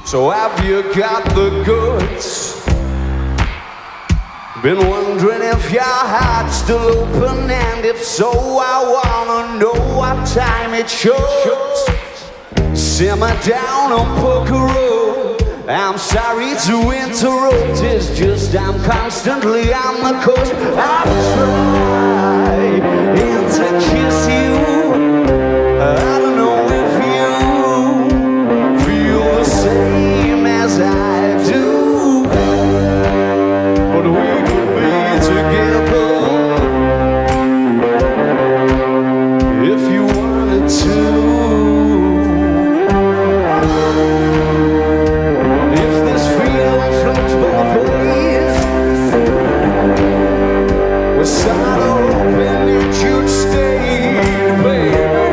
So have you got the goods? Been wondering if your heart's still open, and if so, I wanna know what time it shows. Simmer down on Poker Road. I'm sorry to interrupt, it's just I'm constantly on the coast. I've tried to kiss you. I don't know if you feel the same as I do, but we could be together if you wanted to. Start hoping that you'd stay, baby.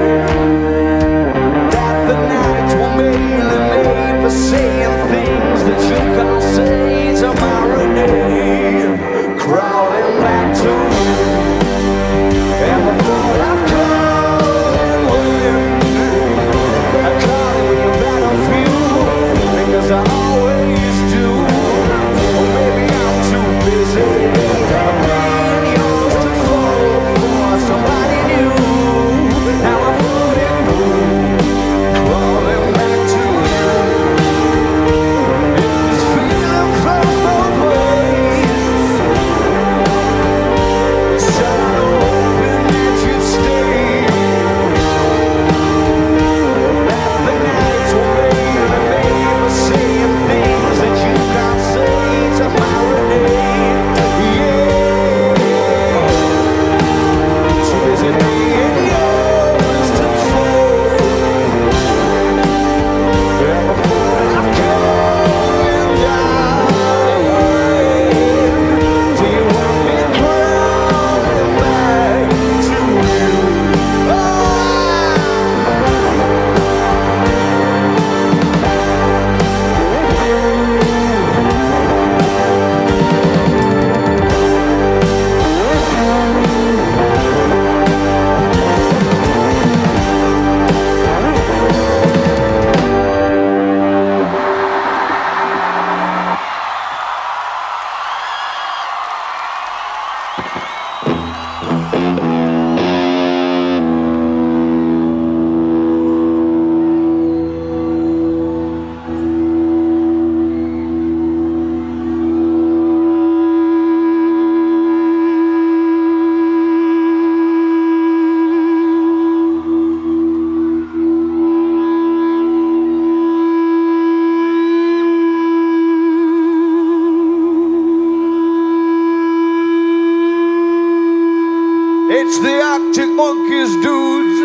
That the nights were mainly made for saying things that you can't say tomorrow day. Crawling back to you, and before I come I call it a battlefield, because I always do. Or maybe I'm too busy. Somebody new, now I'm floating through, crawling back to you. If this feeling flows both ways, start hoping that you'd stay. That the nights were made for saying things that you can't say tomorrow day. It's the Arctic Monkeys, dudes.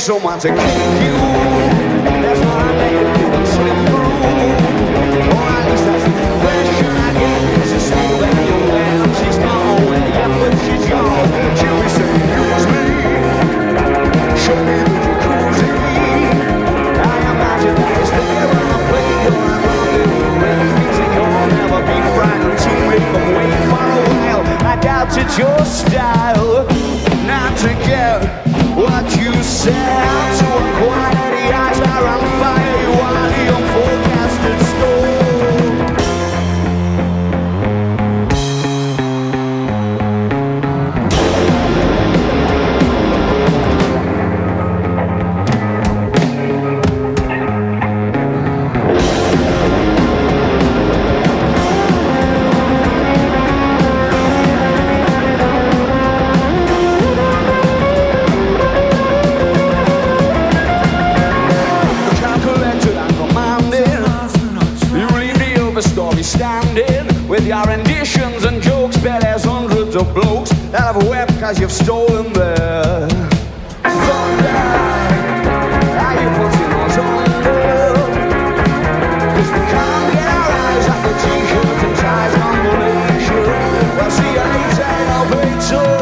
Someone to kick you. That's why I made it didn't slip through. Or at least that's the impression I get. She's still at your land, she's gone. Yeah, but she's yours. She'll be saying, use me. Show me the jacuzzi. I imagine that it's there on the plate. You're a little things that you'll never be frightened to make them wait for a while. I doubted your style. Not to get what you said to a quantity with your renditions and jokes, but there's hundreds of blokes that have wept cause you've stolen their thunder. Are you putting us under? Cause we can't get our eyes off the t-shirts and ties on the nation. We'll see you later, elevator.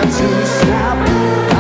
To snap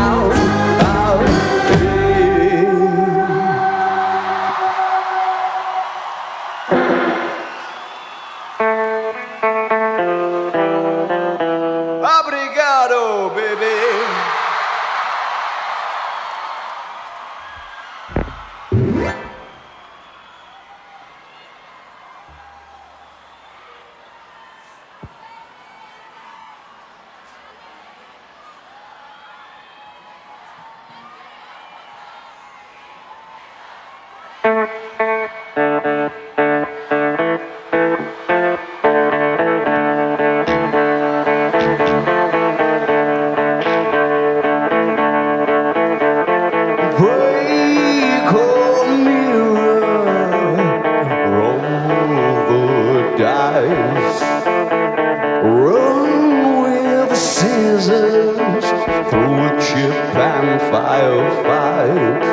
through a chip and firefight.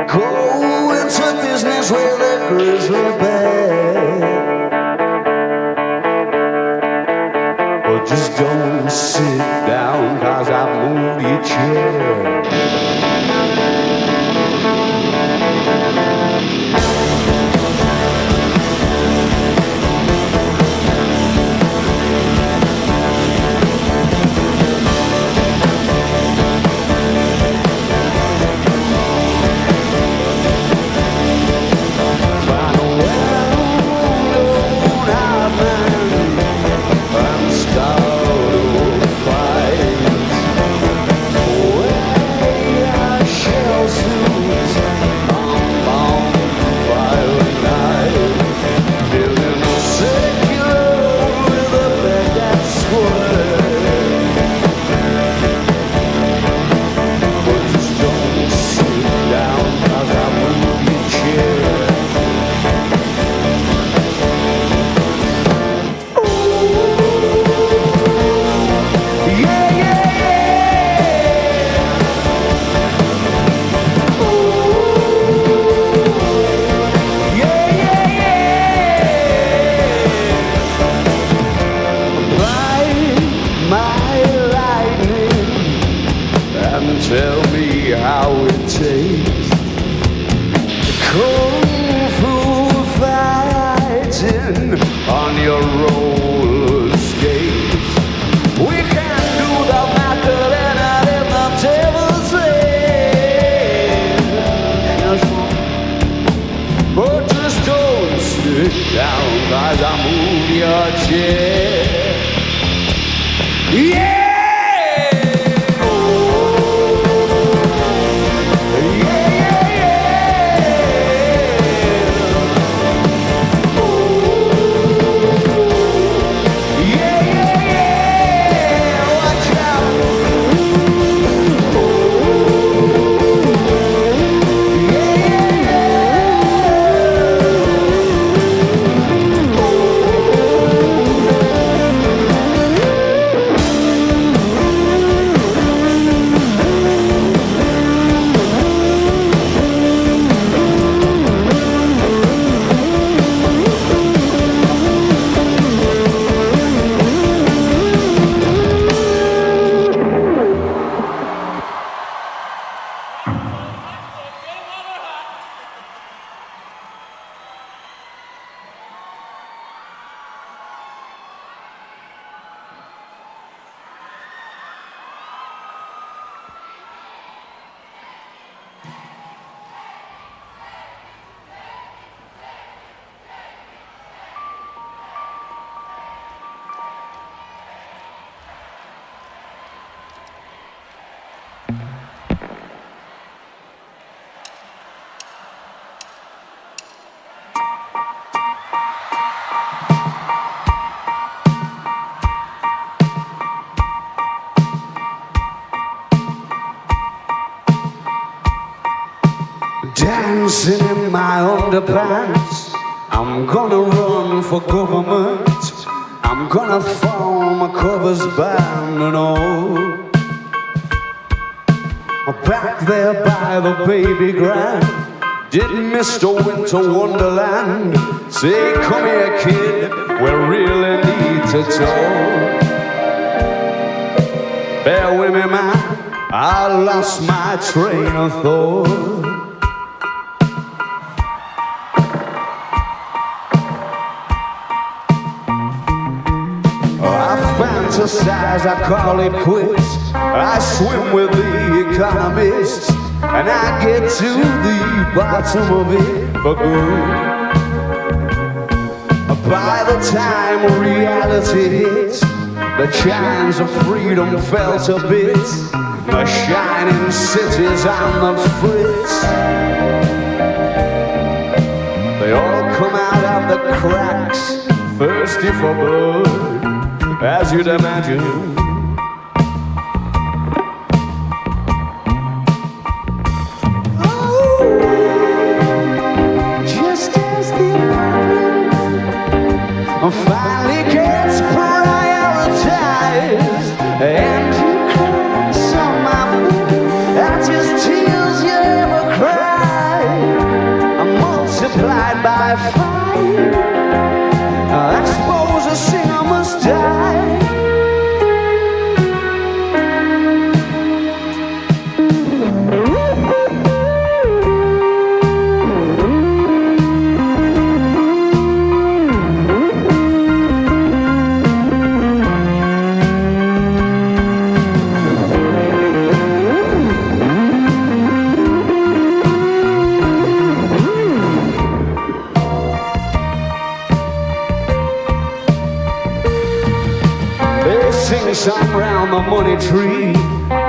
Go into business with a grizzly bear, but just don't sit down, 'cause I've moved your chair. Tell me how it tastes. Kung Fu fighting on your roller skates. We can do the Macarena in the devil's hands. But just don't sit down, 'cause I move your chair. Yeah! Dancing in my underpants, I'm gonna run for government. I'm gonna form a covers band and all. Back there by the baby grand, did Mr. Winter Wonderland say, come here kid, we really need to talk. Bear with me man, I lost my train of thought. Fantasize, I call it quits. I swim with the economists, and I get to the bottom of it for good. By the time reality hits, the chimes of freedom felt a bit. The shining cities on the fritz, they all come out of the cracks, thirsty for blood, as you'd imagine. Oh, just as the apartment finally gets prioritized, and you cry. money tree.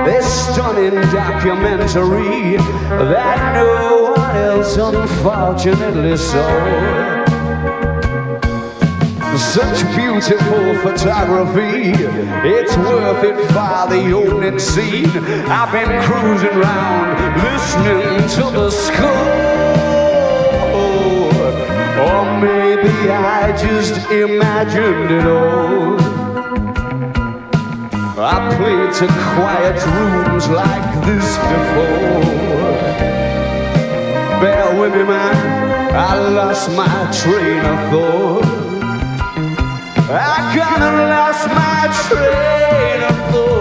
This stunning documentary that no one else unfortunately saw. Such beautiful photography, it's worth it for the opening scene. I've been cruising round, listening to the score. Or maybe I just imagined it all. I played to quiet rooms like this before. Bear with me, man, I lost my train of thought. I kinda lost my train of thought.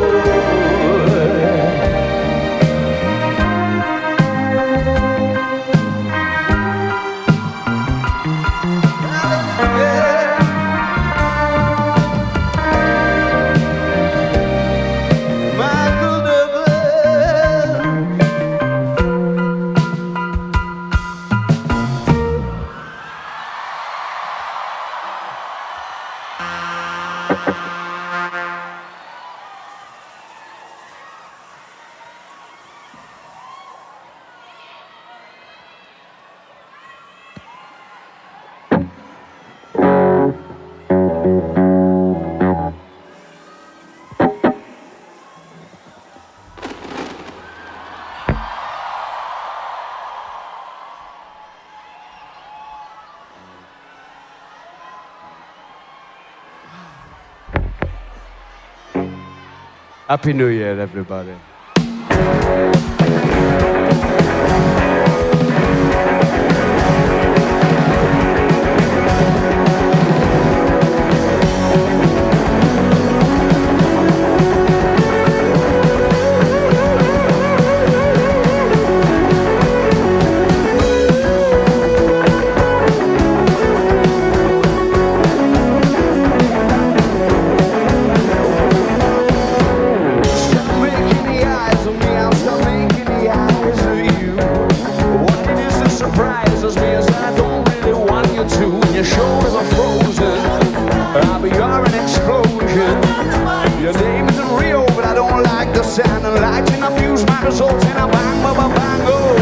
Happy New Year, everybody. Your shoulders are frozen. You're an explosion. Your name isn't Rio, but I don't like the sound of lighting. I fuse my results in a bang, ba, ba, bang, oh.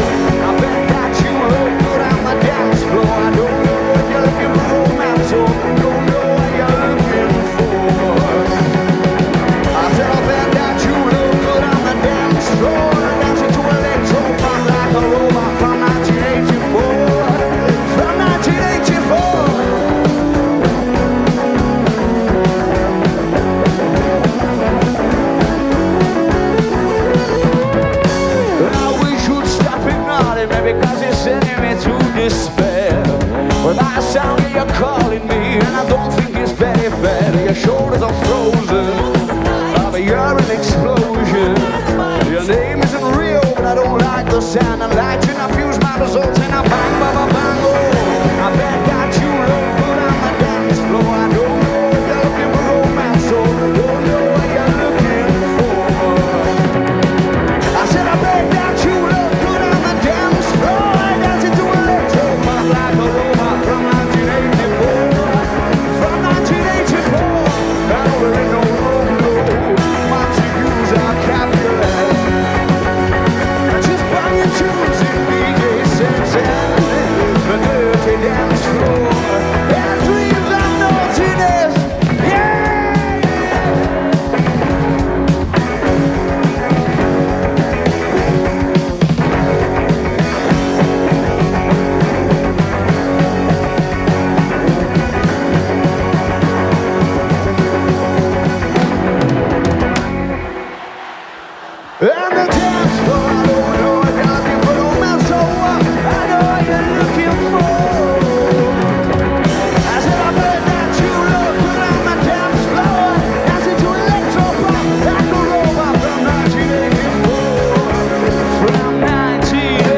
I bet that you look good on the dance floor. I don't know if you're looking for romance or don't know what you're looking for. I said I bet that you look good on the dance floor. Dancing to electro pop like a robot from 1984. From 1984. Because you're sending me to despair. Well, that sound that you're calling me, and I don't think it's very fair. Your shoulders are frozen, but you're an explosion. Your name isn't real, but I don't like the sound. I'm lighting, I fuse my results, and I bang, ba, ba, bang, oh. I bet that you look good on the dance floor. I don't know if you're looking for romance, so don't know what you're looking for. I said I bet that you look good on the dance floor. Dancing to electro pop like a robot from 1984. From 1984. I don't really know what to use our vocabulary. Just banging tunes in DJ sets and the dirty dance floor. And dreams of naughtiness. Yeah! And the dance floor, I don't know if you're looking for romance, so I know what you're looking for. I said I bet that you look good on the dance floor. Dancing to electro pop like a robot from 1984. From 1984.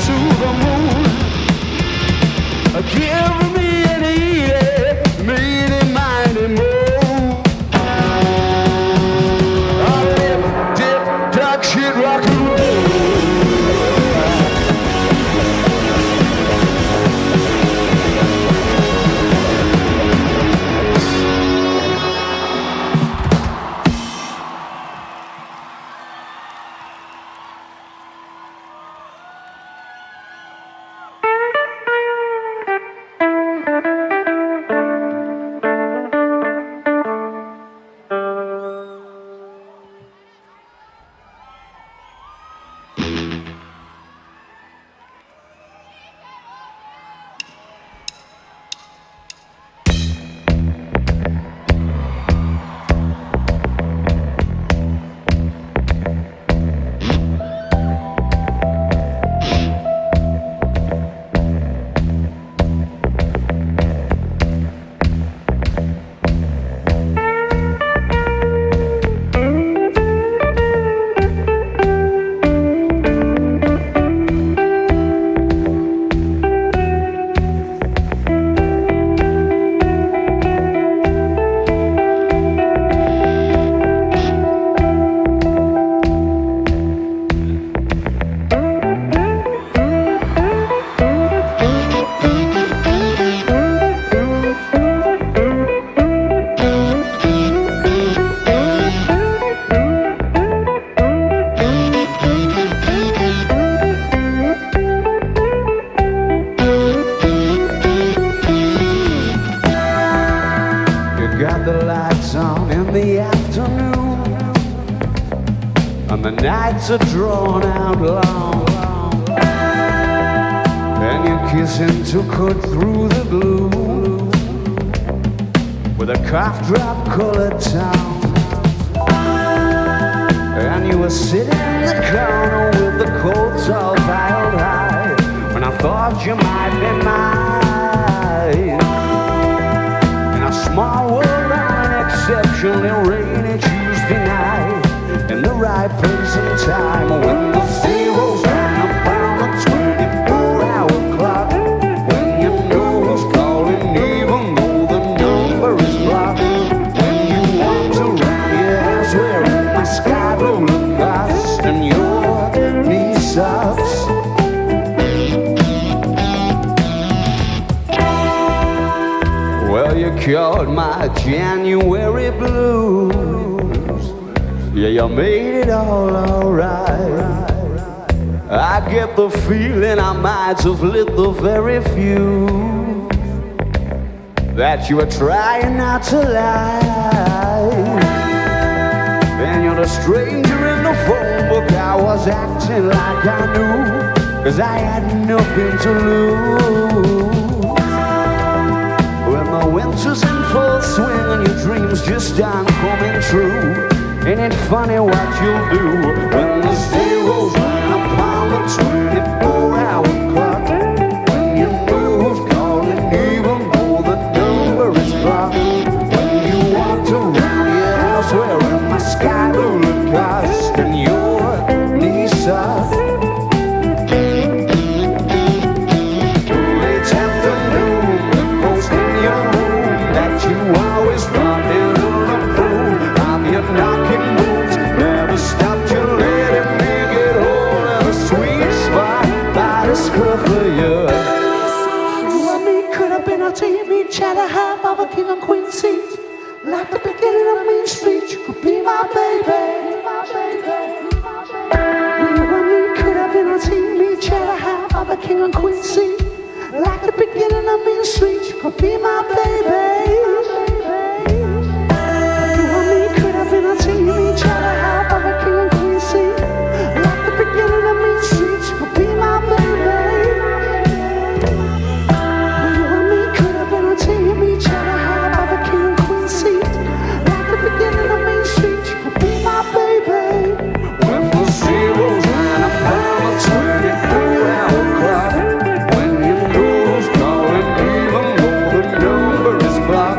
to the moon. Give me an easy, meeny, miny, moe. Lip, dip, duck, shit, rock and roll. Are drawn out long, and you're kissing to cut through the blue with a cough drop colored tongue. And you were sitting in the corner with the coats all piled high when I thought you might be mine. In a small world on an exceptionally rainy Tuesday night, in the right place and time, when the zeros ran upon the 24-hour clock, when you know who's calling even though the number is blocked, when you walked around your house wearing my sky blue Lacoste and your knee socks. Well, you caught my January blues. Yeah, you made it all alright. I get the feeling I might have lit the very few that you were trying not to lie. And you're the stranger in the phone book. I was acting like I knew, 'cause I had nothing to lose. When the winter's in full swing and your dreams just aren't coming true, ain't it funny what you'll do when the zeros run upon the 24-hour clock, when you know who's calling even though the number is blocked, when you walked around your house wearing my sky blue Lacoste and your knee socks. Late afternoon, the ghost in your room that you always wanted to improve. I'm your knocking moves, never stopped you letting me get hold of a sweet spot by the scruff of you. You and me could have been a team, each had a half of a king and queen seat. Like the beginning of Main Street, you could be my baby. You and me could have been a team, each had a half of a king and queen seat. Like the beginning of Main Street, you could be my baby. You and me could have been a team, each had a half of a king and queen seat. Like the beginning of Main Street, you could be my baby. You and me could have been a team, each had a half of a king and queen seat. Like the beginning of Main Street, you could be my baby. When the zeros ran upon the 24-hour clock, when you know who's calling even though the number is blocked.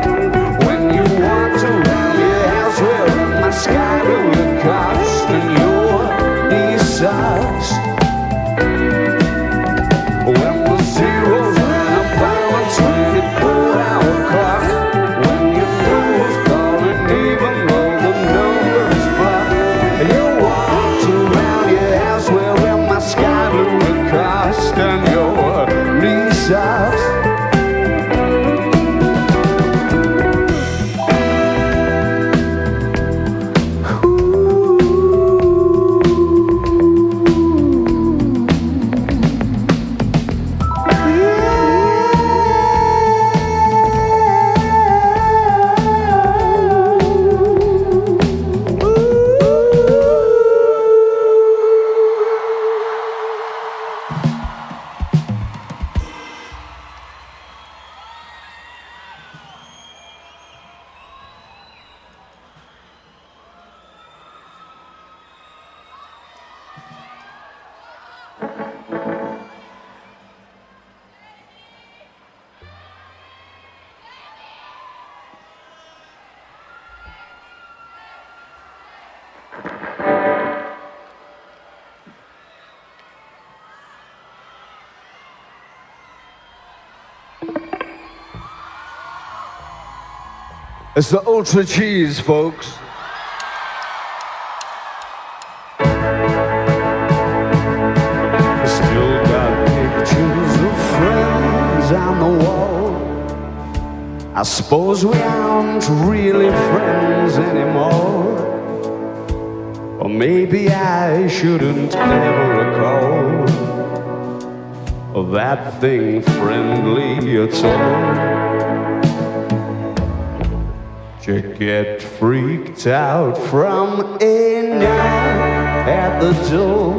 your knees out. It's the Ultracheese, folks. Still got pictures of friends on the wall. I suppose we aren't really friends anymore. Or maybe I shouldn't ever call that thing friendly at all. You get freaked out from a knock at the door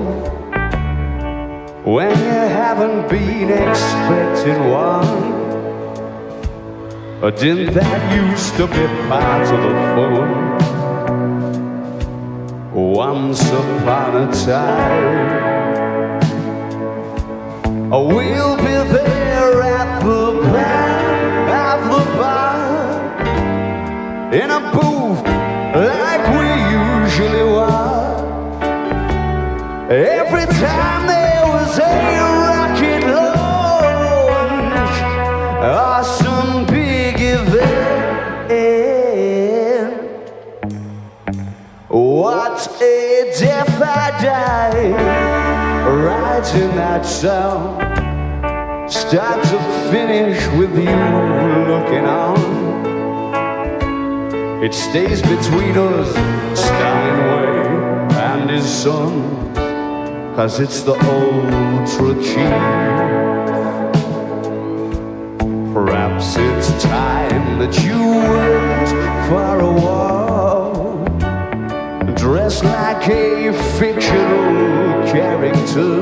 when you haven't been expecting one. Or didn't that used to be part of the fun? Once upon a time, we'll be there at the back of the bar, in a booth like we usually were. Every time there was a rocket launch or some big event, what a death I died writing that song, start to finish with you looking on. It stays between us, Steinway and his son, 'cause it's the Ultracheese. Perhaps it's time that you went for a walk, dressed like a fictional character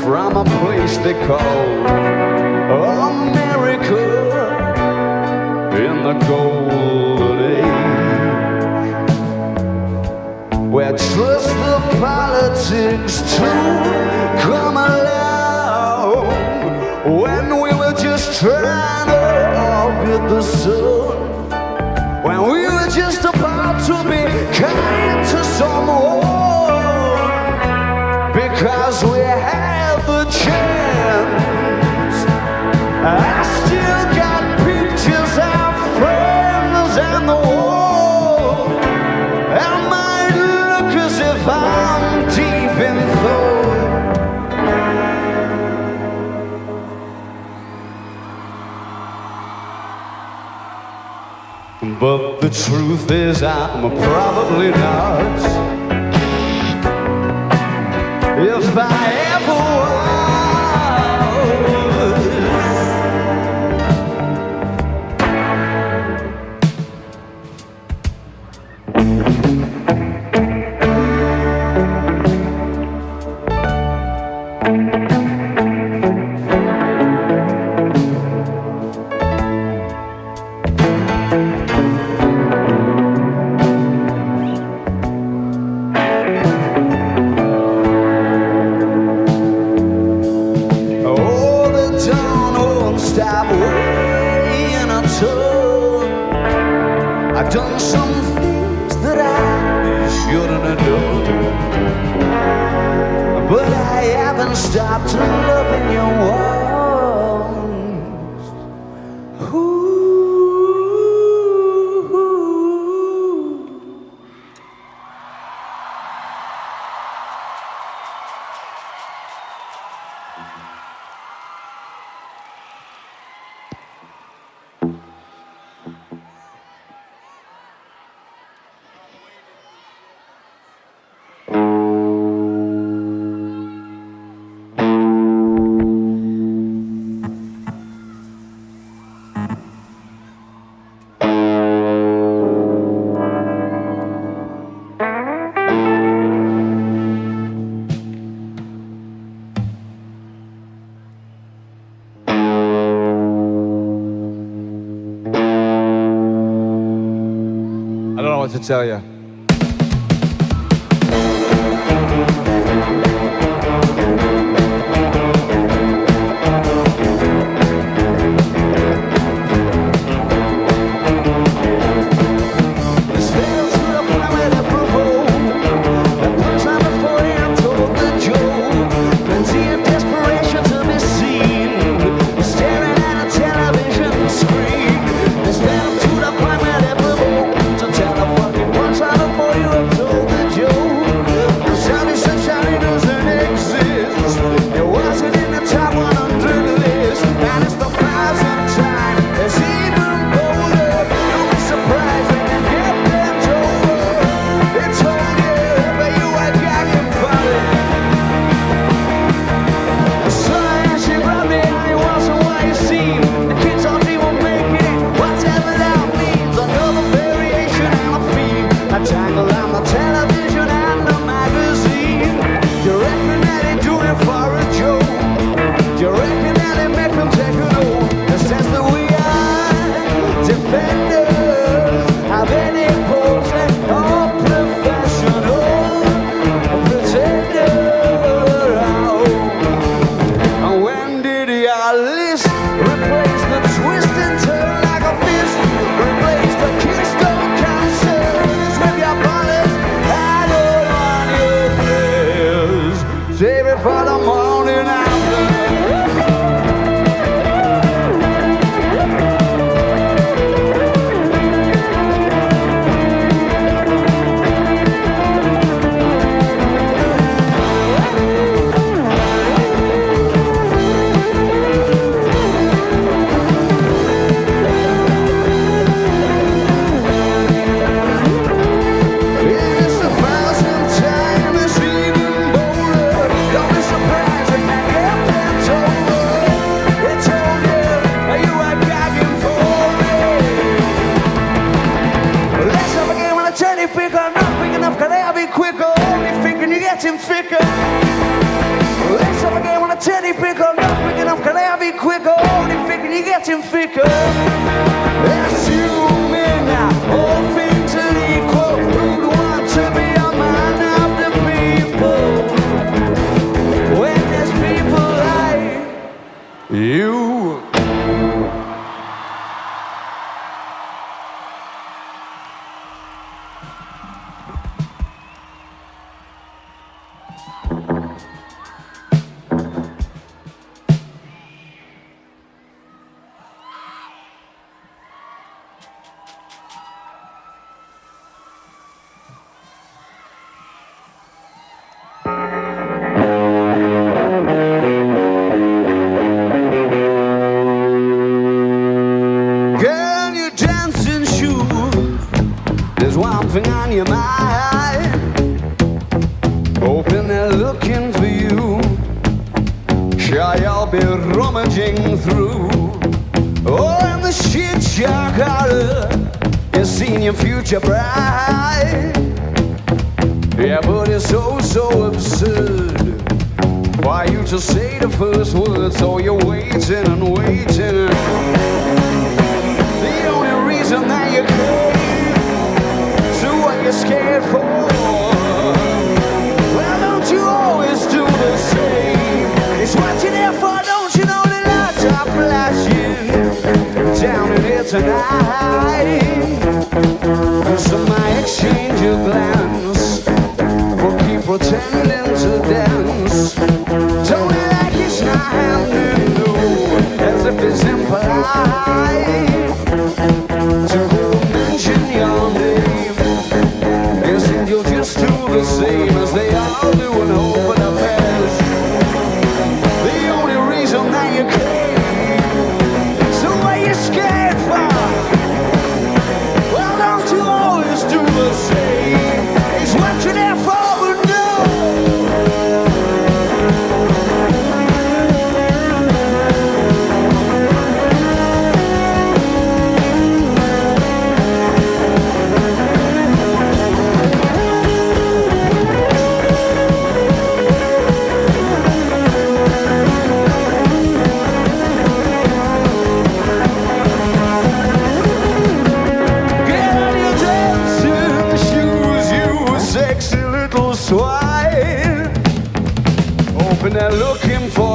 from a place they call America. In the golden age, where trust the politics to come along, when we were just trying to orbit the sun, when we were just about to be kind to someone, because we had the chance. I still got pictures of friends and the wall. I might look as if I'm deep in thought, but the truth is I'm probably not. If I ever was, I've done some things that I shouldn't have done, but I haven't stopped loving your warmth. what to tell you.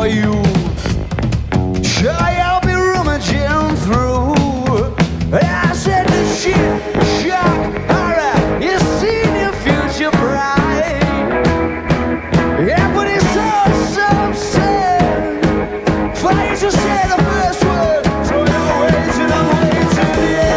for you. Sure, I'll be rummaging through. I said the shit, shock, horror, you see the future bright. Yeah, but it's all so sad. Fire to say the first word, so you're waiting, I'm waiting, yeah.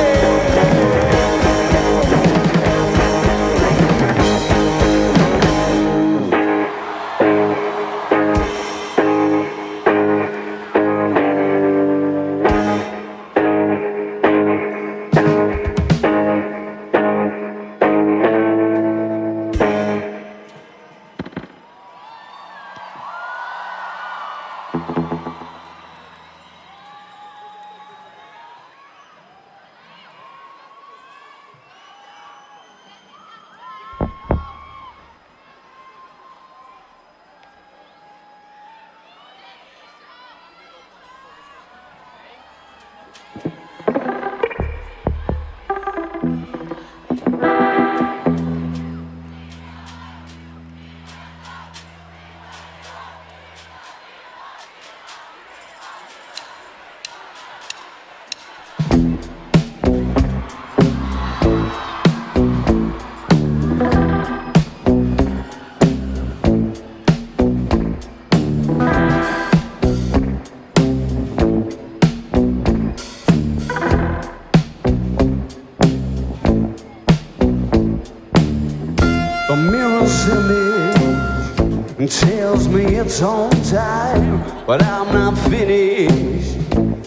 Tells me it's on time, but I'm not finished,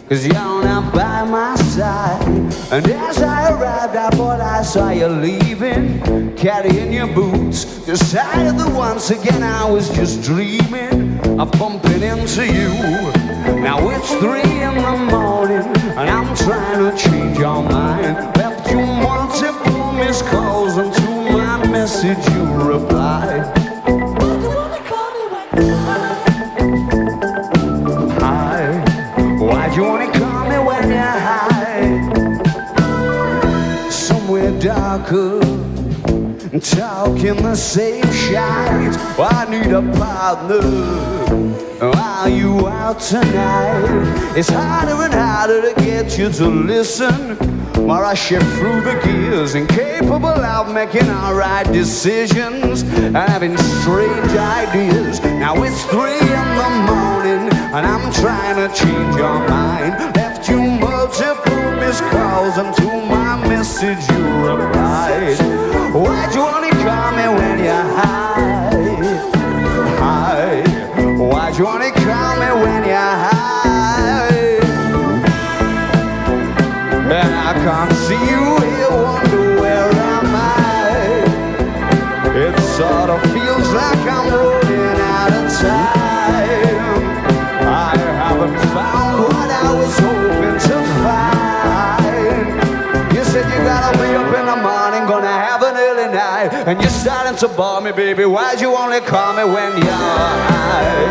'cause you're not by my side. And as I arrived, I thought I saw you leaving, carrying your boots, decided that once again I was just dreaming of bumping into you. Now it's 3 in the morning, and I'm trying to change your mind. Left you multiple missed calls, and to my message you replied. Why'd you wanna call me when you're high? Somewhere darker, talking the same shite. I need a partner. Are you out tonight? It's harder and harder to get you to listen. While I shift through the gears, incapable of making all right decisions and having strange ideas. Now it's 3 in the morning, and I'm trying to change your mind. Left you multiple missed calls, and to my message you replied. Why'd you only call me when you're high? High. Why'd you only call me when you're high? And I can't see you here, wonder where am I? It sort of feels like I'm running out of time. I haven't found what I was hoping to find. You said you gotta be up in the morning, gonna have an early night, and you're starting to bore me, baby. Why'd you only call me when you're high?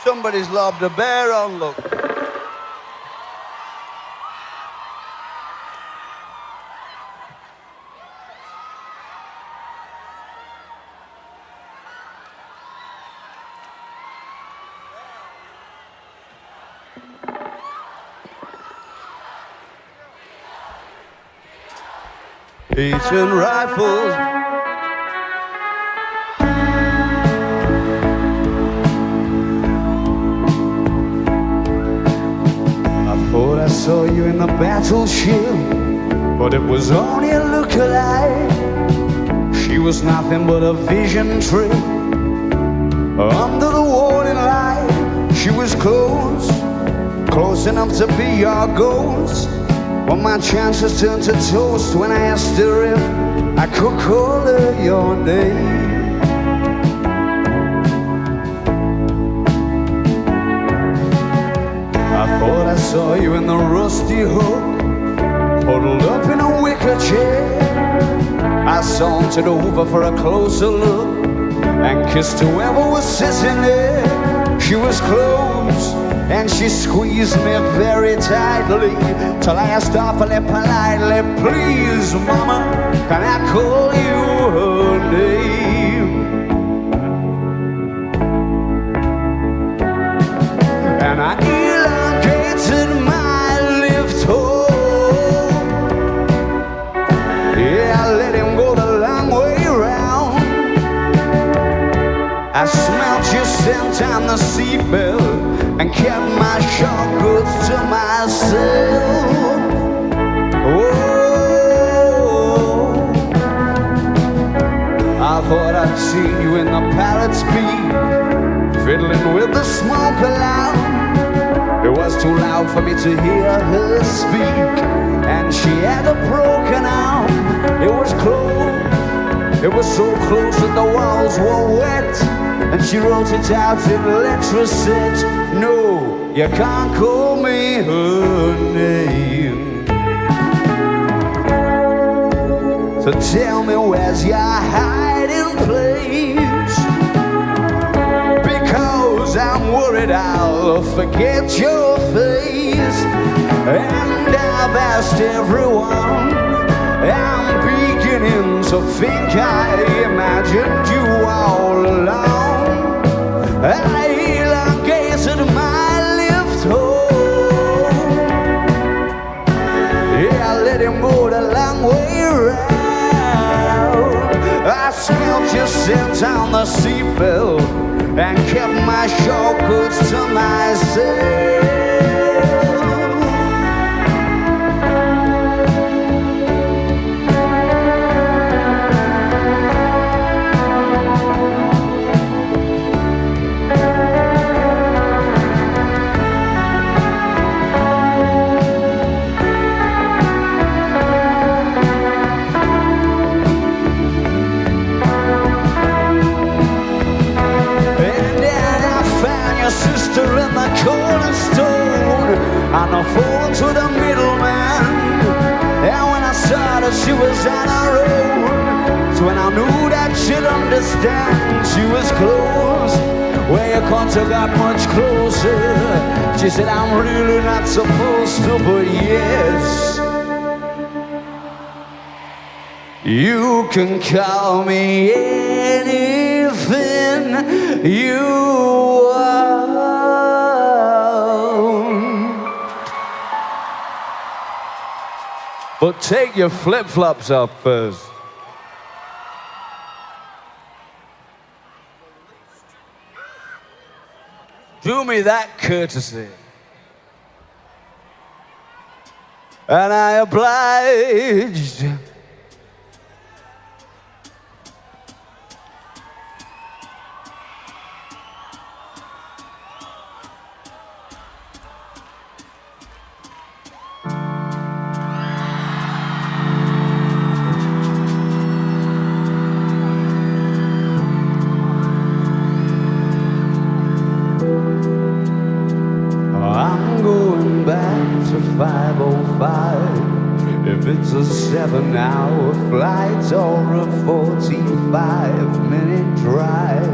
Somebody's lobbed a bear on, look. Eating rifles. Thought I saw you in the battleship, but it was only a look-alike. She was nothing but a vision trick. Under the warning light, She was close, close enough to be your ghost. Well, my chances turned to toast when I asked her if I could call her your name. I thought I saw you in the rusty hook, huddled up in a wicker chair. I sauntered over for a closer look and kissed whoever was sitting there. She was close and she squeezed me very tightly till I asked awfully politely, please, mama, can I call you her name? And I elongated my lift home. Yeah, I let him go the long way round. I smelled your scent on the seatbelt and kept my shortcuts to myself. Oh, I thought I'd seen you in the Parrot's Beat, fiddling with the smoke aloud. It was too loud for me to hear her speak, and she had a broken arm. It was close, it was so close that the walls were wet, and she wrote it out in letters. No, you can't call me her name. So tell me, where's your hiding place? Because I'm worried I'll forget your face. And I've asked everyone, I'm beginning to think I imagined you all along. I elongated my lift home. Yeah, I let him go the long way round. I smelled your scent on the seatbelt and kept my shortcuts to myself. Sister in the Cornerstone on the phone to the middleman. And when I saw that she was on her own, so when I knew that she'd understand, she was close, where you couldn't have got much closer. She said, I'm really not supposed to, but yes, you can call me anything you want. But take your flip-flops off first. Do me that courtesy. And I obliged. To 5:05, if it's a 7-hour flight or a 45-minute drive.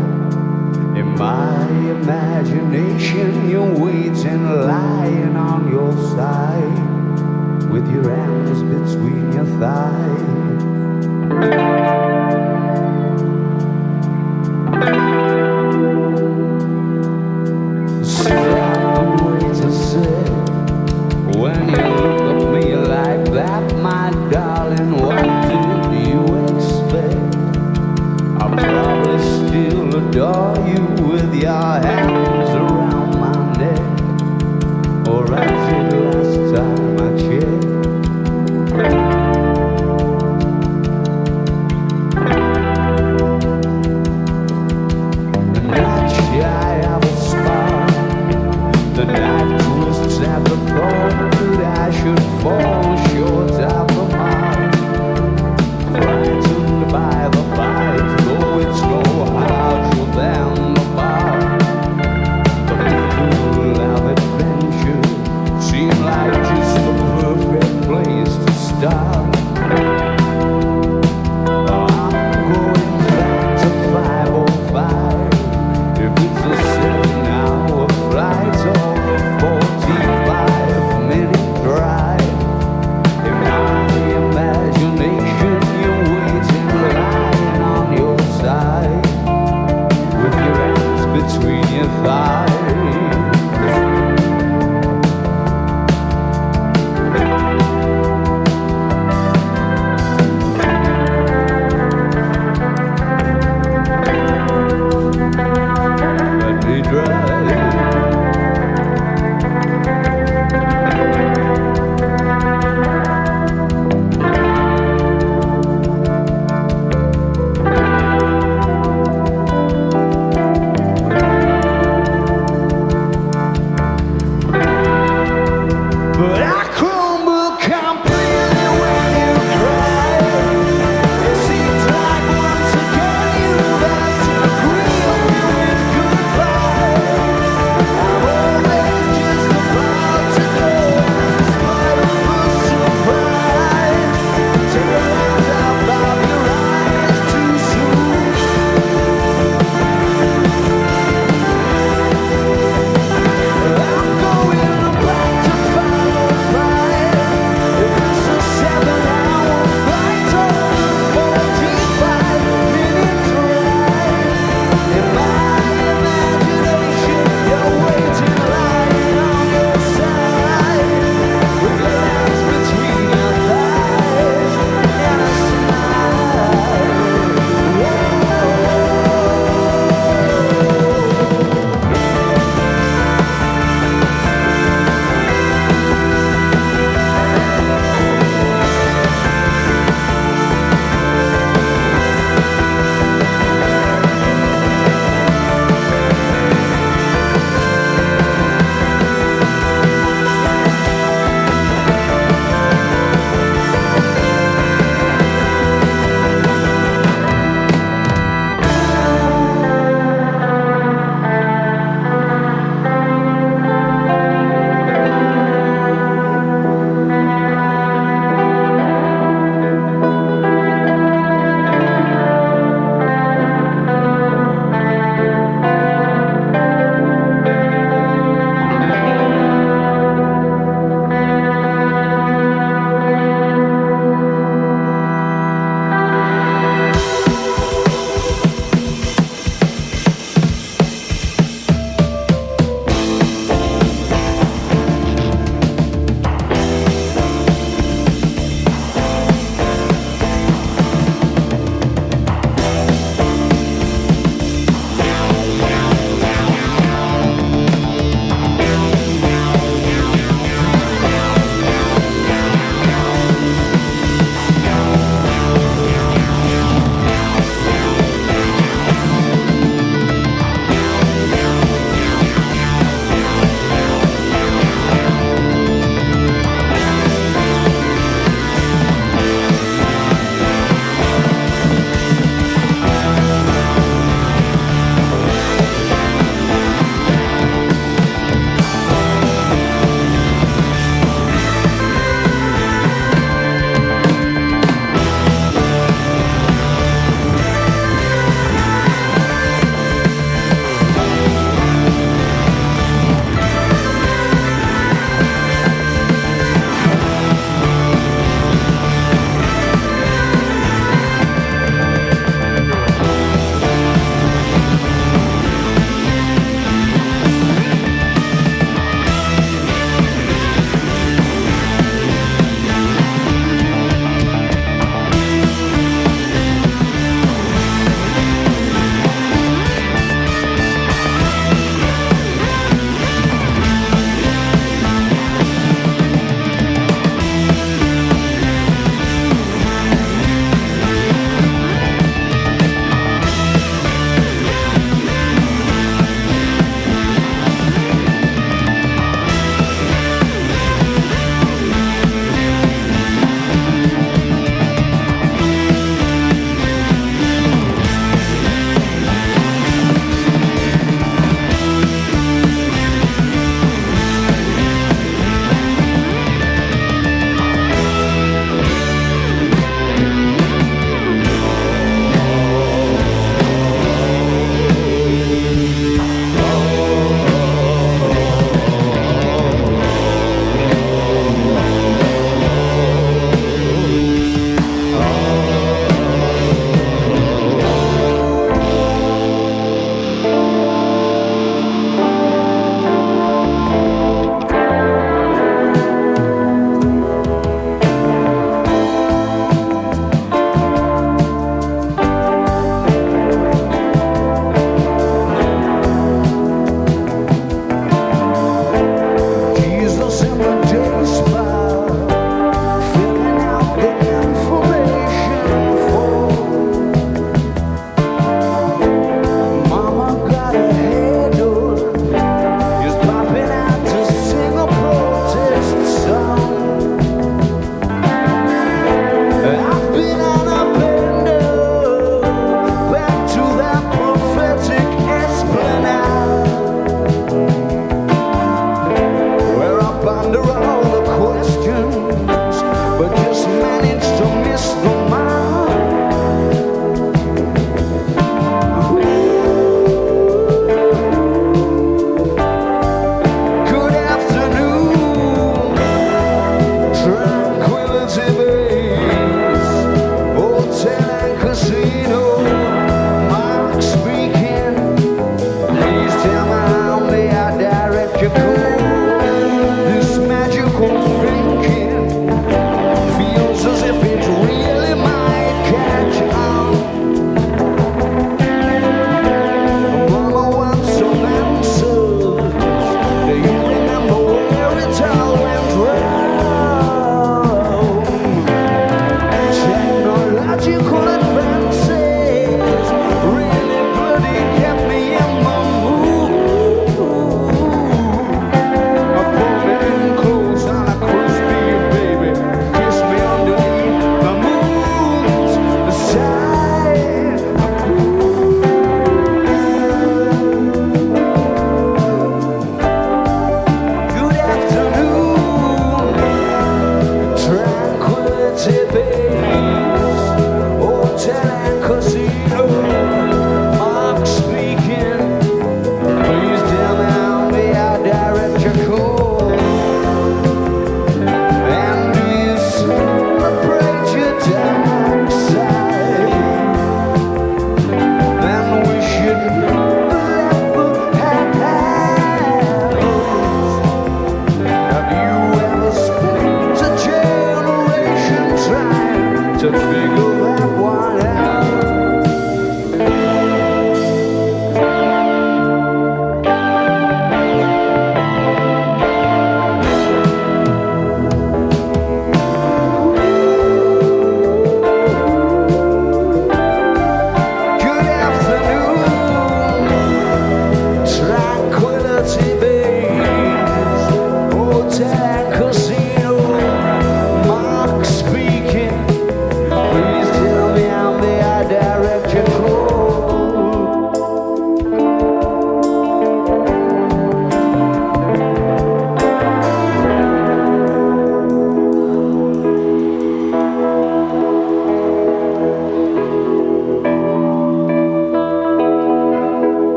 In my imagination, you're waiting, lying on your side, with your hands between your thighs. Stop the way to say, when you look at me like that, my darling, what did you expect? I'll probably still adore you with your hands around my neck, or I did last time I checked.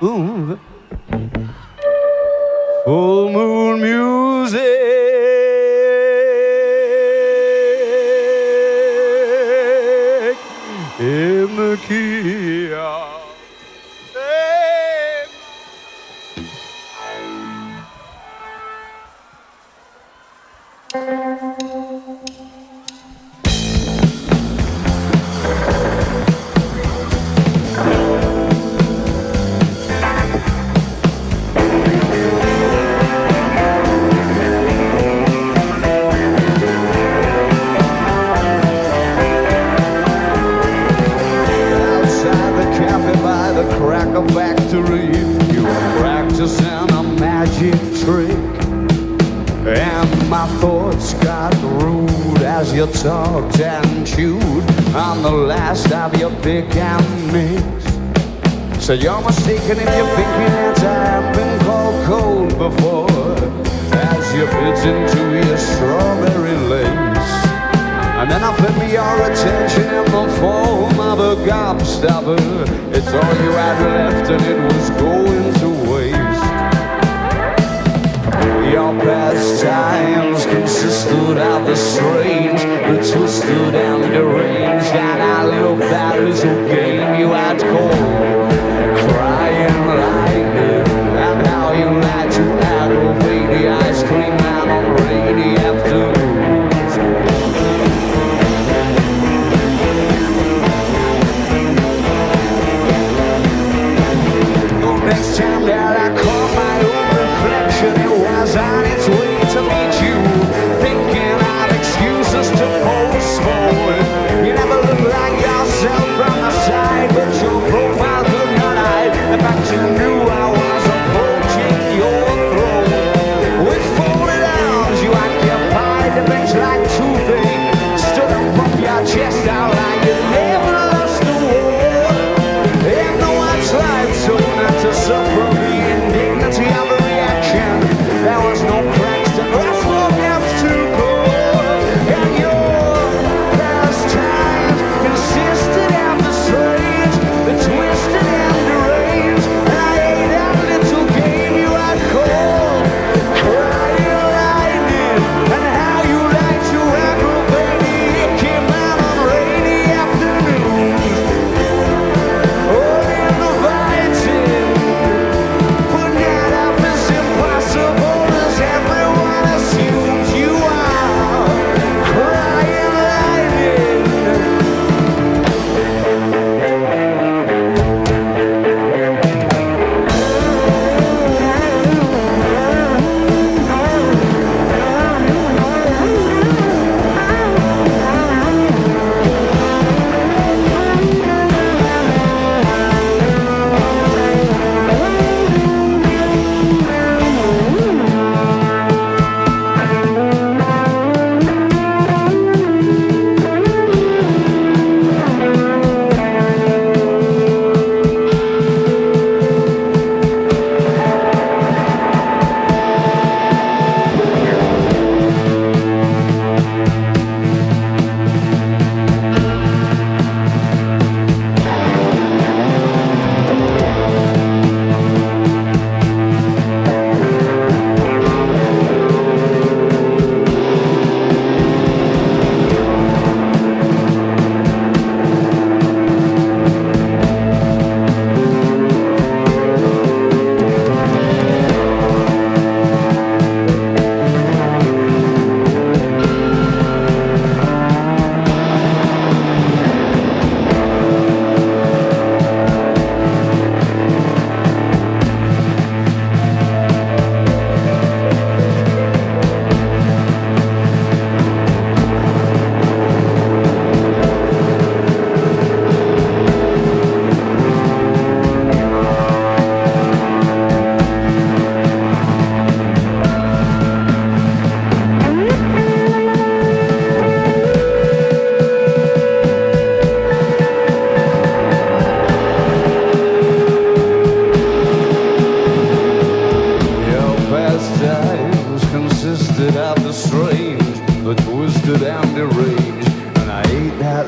Ooh. Full moon music in the key of cracker factory, you were practicing a magic trick, and my thoughts got rude as you talked and chewed on the last of your pick and mix. So you're mistaken if you're thinking that I have been called cold before, as you bit into your strawberry lace. And then I fed me your attention in the form of a gobstopper. It's all you had left and it was going to waste. Your pastimes consisted of the strange, the twisted and deranged, and I loved that little game you had called Crying Lightning, and how you like to aggravate the ice cream man on rainy afternoons. Next time that I caught my own reflection, it was on its way to meet you, thinking of excuses to postpone. You never look like yourself from the side, but your profile could not hide the fact you knew I was approaching your throne. With folded arms, you occupied the bench like two things, stood up from your chest out like you never lost a war. And though I tried so not to suffer the indignity of a reaction, there was no cracks to cross, no gaps to go. And your pastimes consisted of the strange, the twisted and deranged, and I ate that little game you had called Crying Lightning, and how you like to aggravate the icky man on rainy afternoons. All in the fighting, but not up as impossible as everyone assumes you are. Crying Lightning.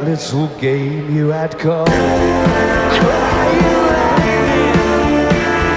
little game you had called Crying Lightning.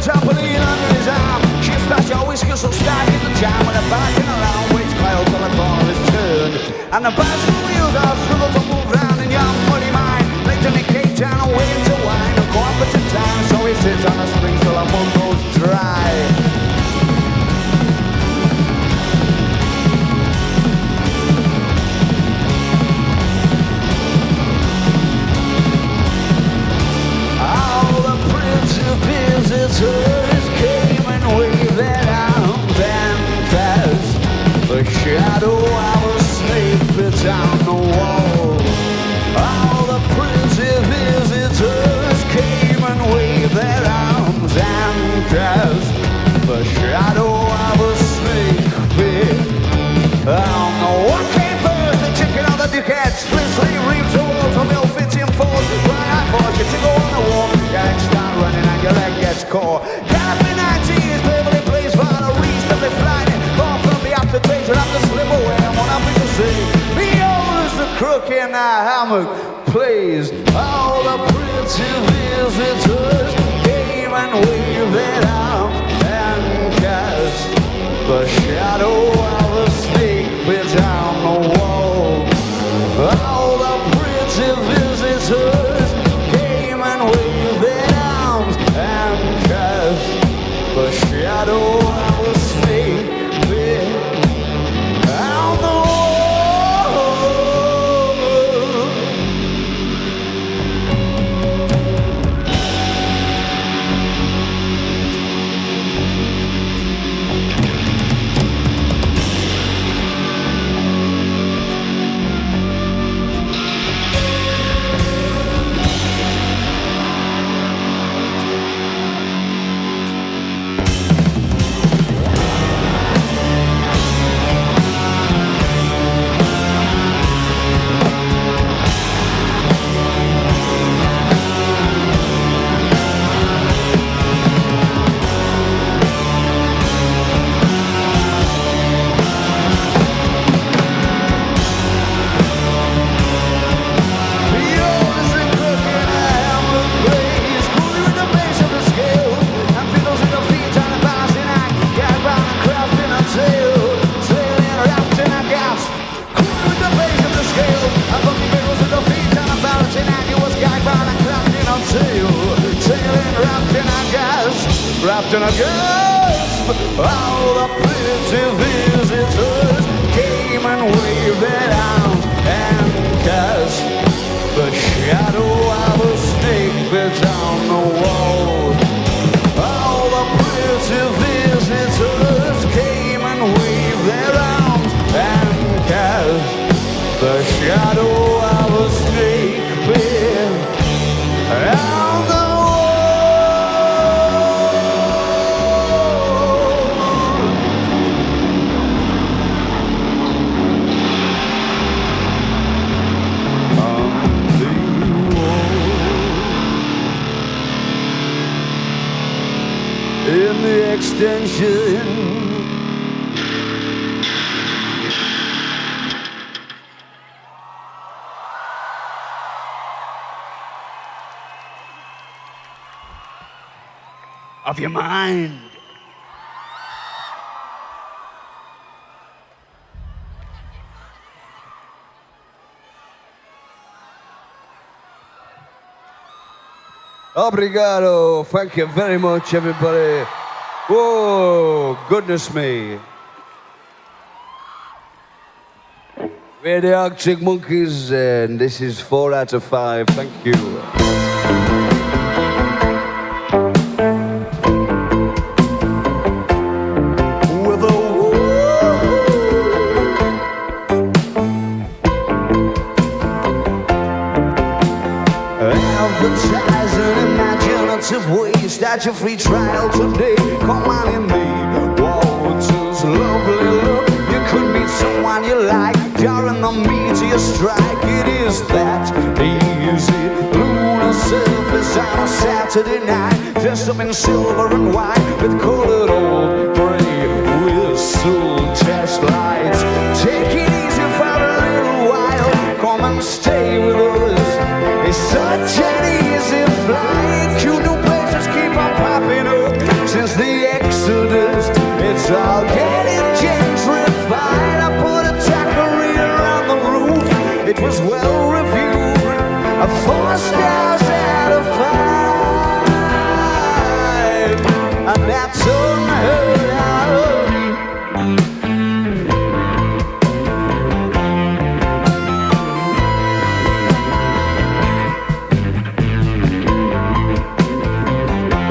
Trampoline under his arm. She splashed your whiskey so stark in the jam. When the back in a long waits cloud till the corner is turned. And the bicycle wheels are struggle to move round in your muddy mind. Later in Cape Town and waiting to wine. A cooperative time, so he sits on the springs till the mud goes dry. Visitors came and waved their arms and cast the shadow of a snake bit on the wall. All the pretty visitors came and waved their arms and cast the shadow of a snake bit on the wall. What came first, the chicken or the dickhead? Split sleeve reaps the walls of ill fitting force. Why I force you to go on the wall? Your start running and your leg gets caught. Canopy 19 is perfectly placed for a reasonably flying. Far from the aftertaste, you'll have to slip away. And what I'm to say, behold as the crook in the hammock plays. All the pretty visitors came and waved their arms and cast the shadow of a snake bit on the wall. All the pretty visitors came and waved their arms and cast the shadow of a snake bit on the wall. Wrapped in a gasp, all the pretty visitors came and waved their arms and cast the shadow of a snake bit on the wall. All the pretty visitors came and waved their arms and cast the shadow of a snake bit on the wall. In the extension of your mind. Obrigado. Thank you very much, everybody. Whoa, goodness me. We're the Arctic Monkeys, and this is 4 out of 5. Thank you. Way, start your free trial today. Come on in me. Water's lovely look. You could meet someone you like. Jarring the meteor strike. It is that easy. Lunar surface days on a Saturday night, dressed up in silver and white with colored old gray whistle test lights. Take it easy for a little while, come and stay with us. It's such an easy flight. Cute new places keep on popping up since the Exodus. It's all getting gentrified. I put a taqueria on the roof. It was well reviewed, a 4 stars out of 5, and that's unheard of.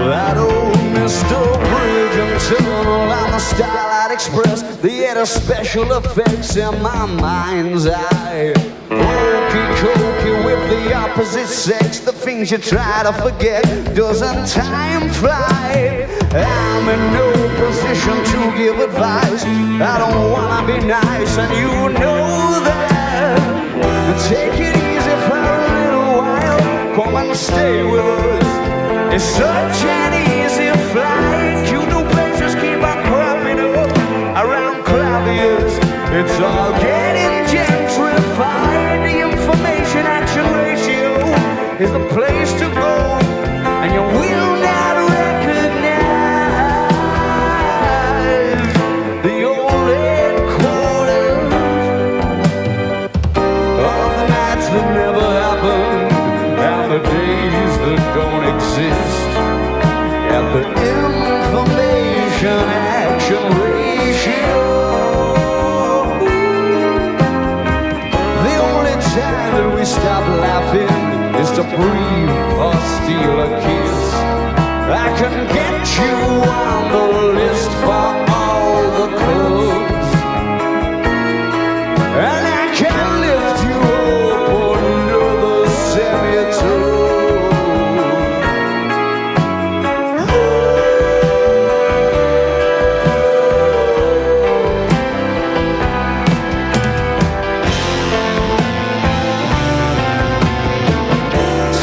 That old Mr. Bridge and Tunnel on the Starlight Express, they had a special effects in my mind's eye. Hokey cokey with the opposite sex, the things you try to forget, doesn't time fly? I'm in no position to give advice, I don't wanna be nice, and you know that. Take it easy for a little while, come and stay with us. It's such an easy flight. Cute new places keep on cropping up around Clavius. It's all getting gentrified. The information action ratio is the place to go, and you will not recognize the old headquarters of the nights that never happened and the days that don't exist. At the information action ratio, the only time that we stop laughing is to breathe or steal a kiss. I can get you on the list for all the clubs, and I can lift you up another semitone.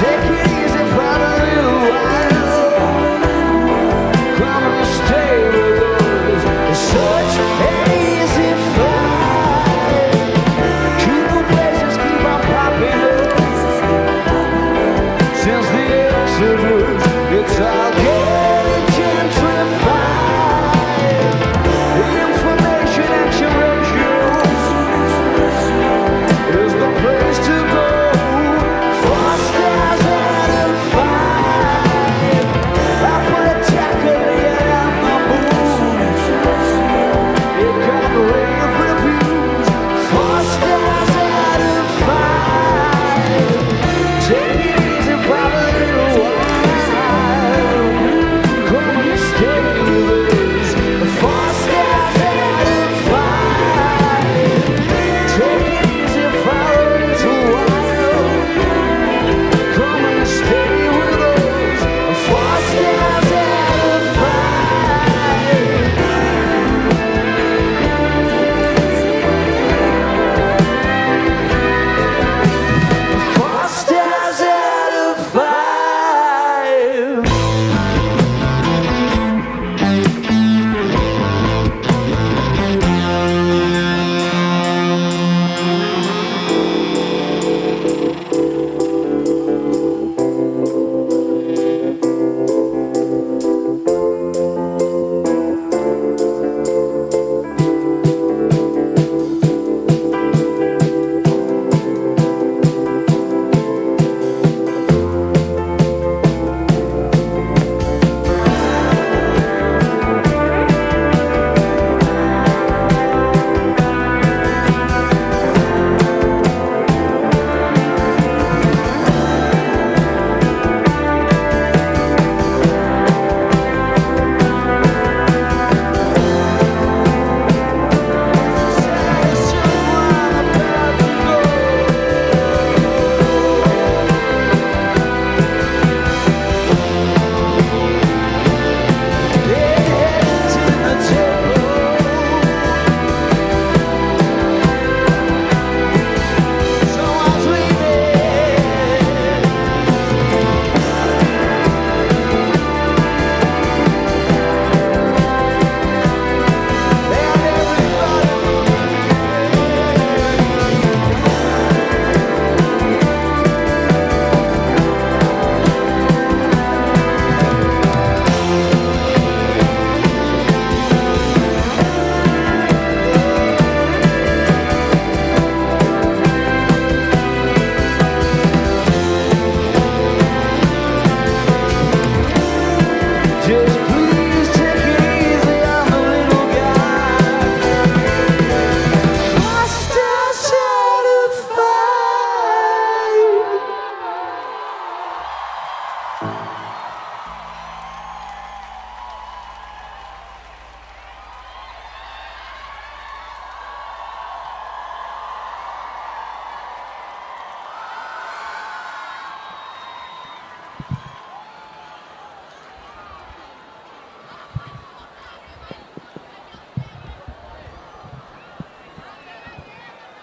Take it easy for a little while, come and stay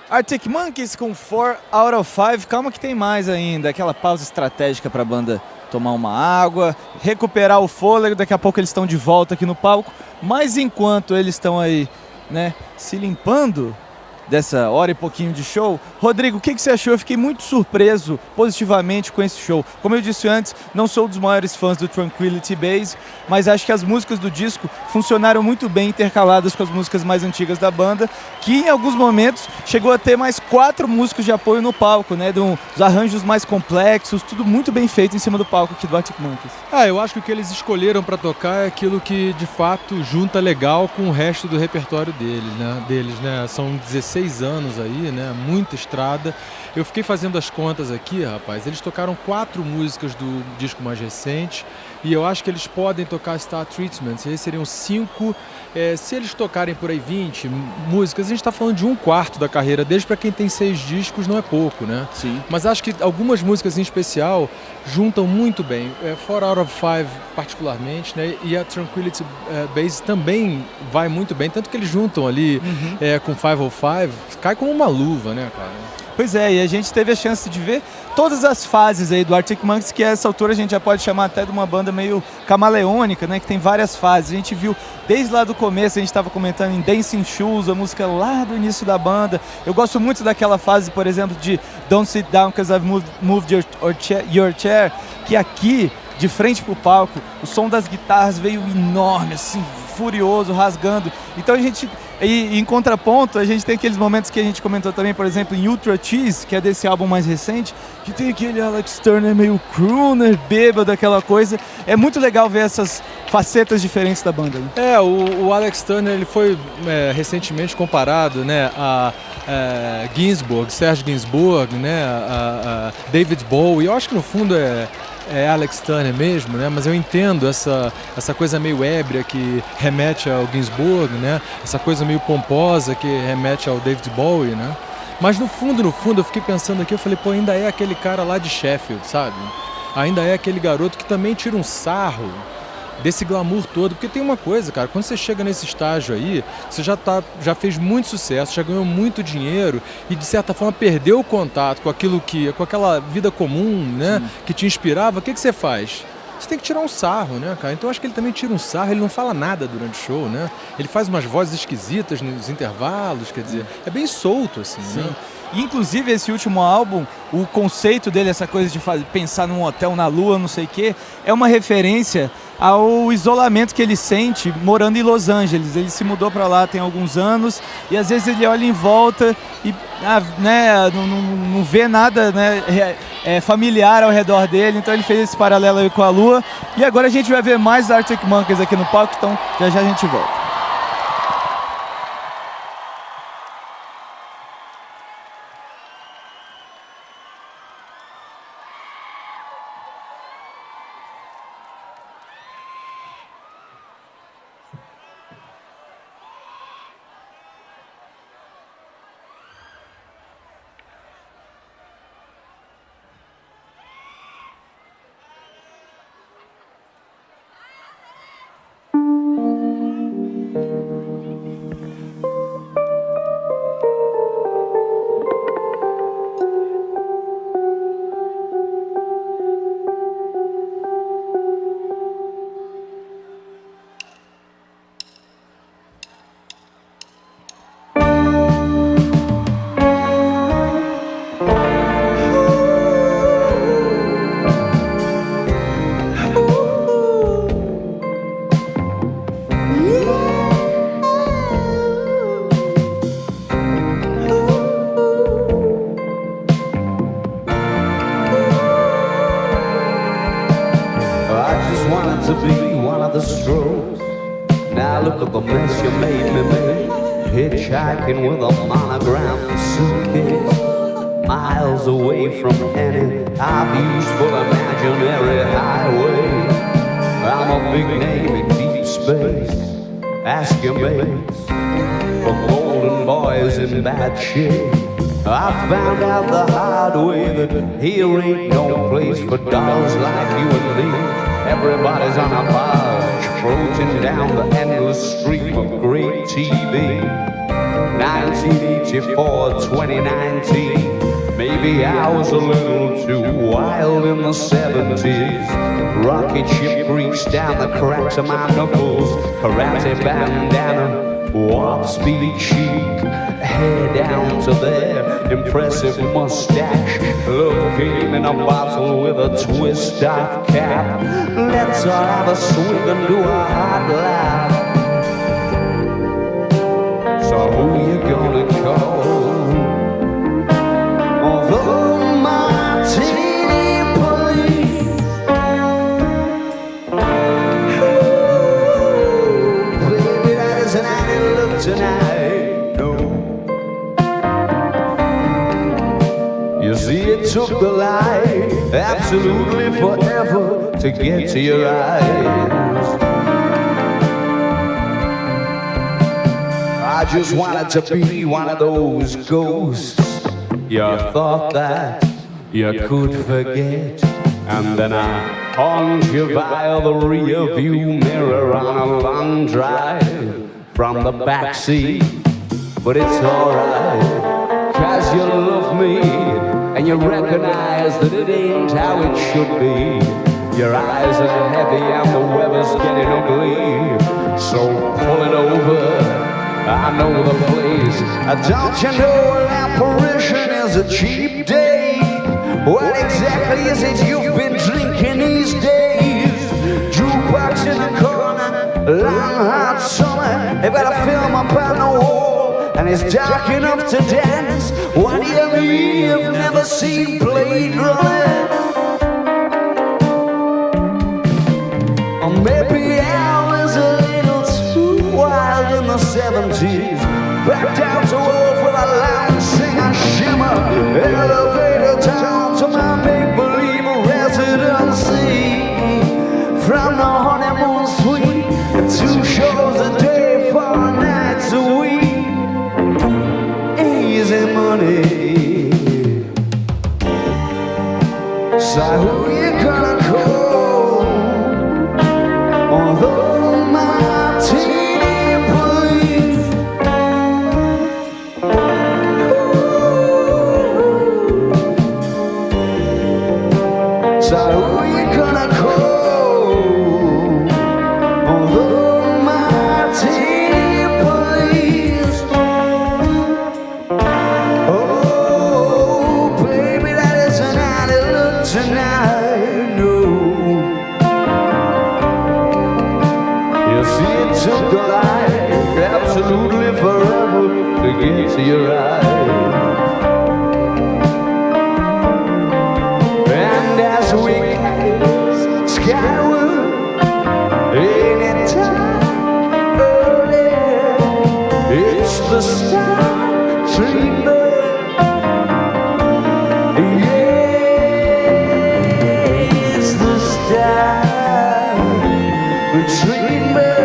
Arctic Monkeys com 4 out of 5. Calma que tem mais ainda. Aquela pausa estratégica para a banda tomar uma água, recuperar o fôlego. Daqui a pouco eles estão de volta aqui no palco. Mas enquanto eles estão aí, né, se limpando dessa hora e pouquinho de show, Rodrigo, o que você achou? Eu fiquei muito surpreso positivamente com esse show. Como eu disse antes, não sou um dos maiores fãs do Tranquility Base, mas acho que as músicas do disco funcionaram muito bem intercaladas com as músicas mais antigas da banda, que em alguns momentos chegou a ter mais 4 músicos de apoio no palco, né? Dos arranjos mais complexos, tudo muito bem feito em cima do palco aqui do Arctic Monkeys. Eu acho que o que eles escolheram para tocar é aquilo que de fato junta legal com o resto do repertório deles, né? São 16 anos aí, né? Muita estrada. Eu fiquei fazendo as contas aqui, rapaz. Eles tocaram 4 músicas do disco mais recente e eu acho que eles podem tocar Star Treatment. E aí seriam 5. Se eles tocarem por aí 20 músicas, a gente está falando de 1/4 da carreira deles. Para quem tem 6 discos não é pouco, né? Sim. Mas acho que algumas músicas em especial juntam muito bem. 4 out of 5 particularmente, né? E a Tranquility Base também vai muito bem. Tanto que eles juntam ali com 505, cai como uma luva, né, cara? Pois é, e a gente teve a chance de ver todas as fases aí do Arctic Monkeys, que a essa altura a gente já pode chamar até de uma banda meio camaleônica, né, que tem várias fases. A gente viu desde lá do começo, a gente estava comentando em Dancing Shoes, a música lá do início da banda. Eu gosto muito daquela fase, por exemplo, de Don't Sit Down Cause I've Moved Your Chair, que aqui, de frente pro palco, o som das guitarras veio enorme, assim, furioso, rasgando. Então a gente... E em contraponto, a gente tem aqueles momentos que a gente comentou também, por exemplo, em Ultracheese, que é desse álbum mais recente, que tem aquele Alex Turner meio crooner, bêbado, aquela coisa. É muito legal ver essas facetas diferentes da banda. Né? O Alex Turner ele foi recentemente comparado, né, a Serge Gainsbourg, né, a David Bowie. Eu acho que no fundo é Alex Turner mesmo, né? Mas eu entendo essa coisa meio ébria que remete ao Gainsbourg, né? Essa coisa meio pomposa que remete ao David Bowie, né? Mas no fundo, eu fiquei pensando aqui, eu falei, pô, ainda é aquele cara lá de Sheffield, sabe? Ainda é aquele garoto que também tira um sarro desse glamour todo, porque tem uma coisa, cara, quando você chega nesse estágio aí, você já fez muito sucesso, já ganhou muito dinheiro e de certa forma perdeu o contato com aquela vida comum, né, que te inspirava. O que você faz? Você tem que tirar um sarro, né, cara? Então acho que ele também tira um sarro, ele não fala nada durante o show, né? Ele faz umas vozes esquisitas nos intervalos, quer dizer, é bem solto, assim, né? E, inclusive, esse último álbum, o conceito dele, essa coisa de pensar num hotel na lua, não sei o quê, é uma referência ao isolamento que ele sente morando em Los Angeles. Ele se mudou para lá tem alguns anos e às vezes ele olha em volta e né, não vê nada, né, familiar ao redor dele, então ele fez esse paralelo aí com a lua. E agora a gente vai ver mais Arctic Monkeys aqui no palco, então já a gente volta. Hitchhiking with a monogram suitcase, miles away from any useful imaginary highway. I'm a big name in deep space. Ask your mates for golden boys in bad shape. I found out the hard way that here ain't no place for dolls like you and me. Everybody's on a barge floating down the endless stream of great TV. 1984, 2019. Maybe I was a little too wild in the 70s. Rocket ship reached down the cracks of my knuckles. Karate bandana, warp speed chic. Hair down to their impressive mustache. Love came in a bottle with a twist-off cap. Let's all have a swig and do a hot laugh. So who you gonna call? The Martini Police. Ooh, baby, that isn't how they look tonight. No. You see, it took the light absolutely forever to get to your eyes. I just wanted to be one of those ghosts you thought that you could forget. And then I haunt you via the rear view mirror on a long drive from the backseat. But it's alright, 'cause you love me and you recognize that it ain't how it should be. Your eyes are heavy and the weather's getting ugly, so pull it over, I know the place. Don't you know an apparition is a cheap date? What exactly is it you've been drinking these days? Jukebox in the corner, long hot summer. They've got a film up on the wall, and it's dark enough to dance. What do you mean you've never seen Blade Runner? Or maybe I was a little too wild in the 70s. Back down to earth with a lounge singer shimmer. Elevator down to my make-believe residency. From the honeymoon suite, 2 shows a day, 4 nights a week. Easy money. So who you gonna call? Although my teeny police. So who you gonna call? Although my teeny police. Oh, baby, that isn't how they look tonight, no. You see, it took the light absolutely forever to get to your eyes. And as we gaze skyward, anytime early, it's the star treatment. Yeah, it's the star treatment.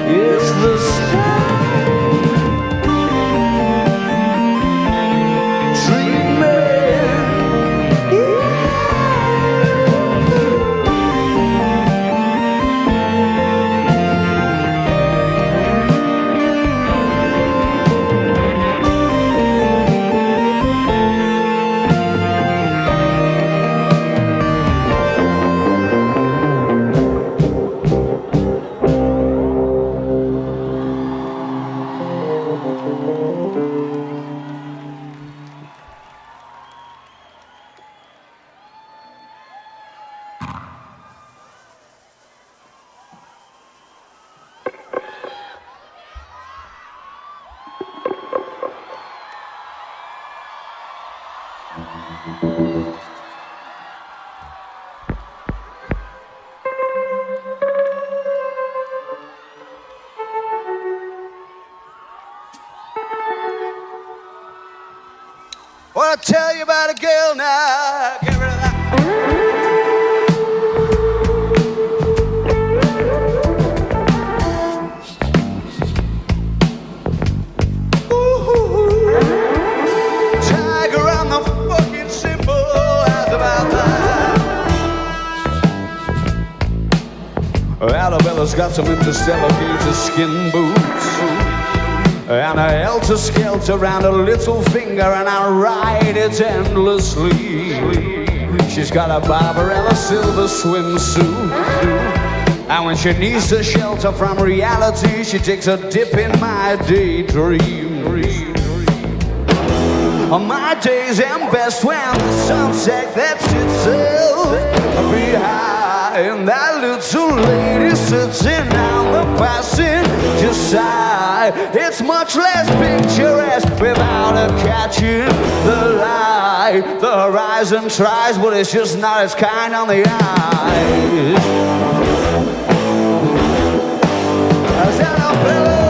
It's the star Wanna tell you about a girl now. Get rid of that. Arabella's got some interstellar gator skin boots and a helter-skelter around her little finger, and I ride it endlessly. She's got a Barbarella silver swimsuit, and when she needs to shelter from reality, she takes a dip in my daydreams. My days end best when the sunset lets itself behind that little lady sitting on the passenger side. It's much less picturesque without her catching the light. The horizon tries, but it's just not as kind on the eyes. As Arabella,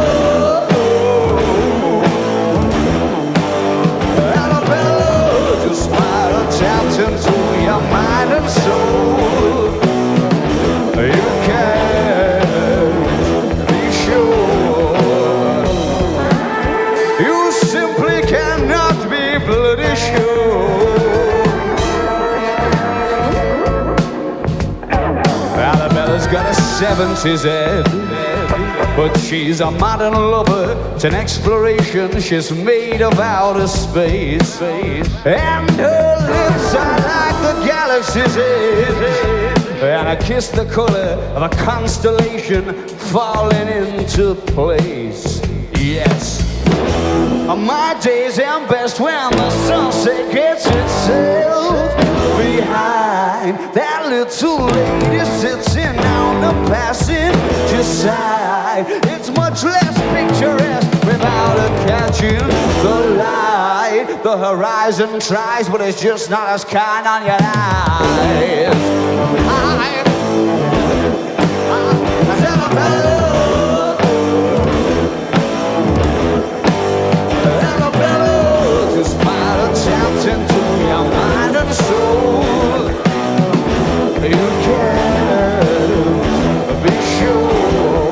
just might have tapped into your mind and soul. You can't be sure. You simply cannot be bloody sure. Arabella's got a 70s head, but she's a modern lover. It's an exploration. She's made of outer space, and her lips are like the galaxy's edge, and I kiss the color of a constellation falling into place. Yes, my days end best when the sunset gets itself behind that little lady sitting on the passenger side. It's much less picturesque without her catching the light. The horizon tries, but it's just not as kind on your eyes. Arabella, just might have tapped into your mind and soul. You can't be sure.